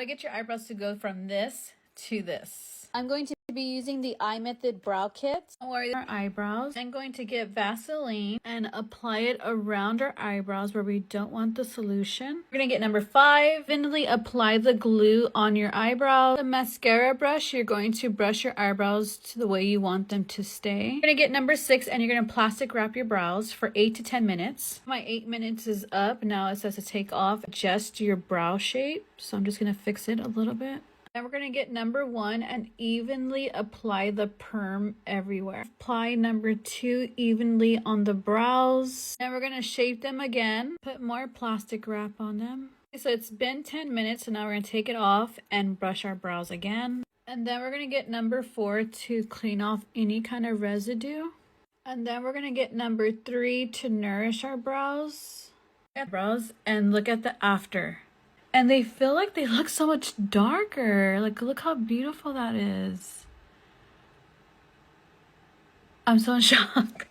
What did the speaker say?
I get your eyebrows to go from this to this. I'm going to be using the iMethod brow kit. Don't worry, our eyebrows. I'm going to get Vaseline and apply it around our eyebrows where we don't want the solution. We're going to get number 5. Evenly apply the glue on your eyebrow. The mascara brush, you're going to brush your eyebrows to the way you want them to stay. You're going to get number 6 and you're going to plastic wrap your brows for 8 to 10 minutes. My 8 minutes is up. Now it says to take off just your brow shape. So I'm just going to fix it a little bit. Then we're going to get number 1 and evenly apply the perm everywhere. Apply number 2 evenly on the brows. Then we're going to shape them again. Put more plastic wrap on them. Okay, so it's been 10 minutes, so now we're going to take it off and brush our brows again. And then we're going to get number 4 to clean off any kind of residue. And then we're going to get number 3 to nourish our brows. And look at the after. And they feel like they look so much darker. Like, look how beautiful that is. I'm so in shock.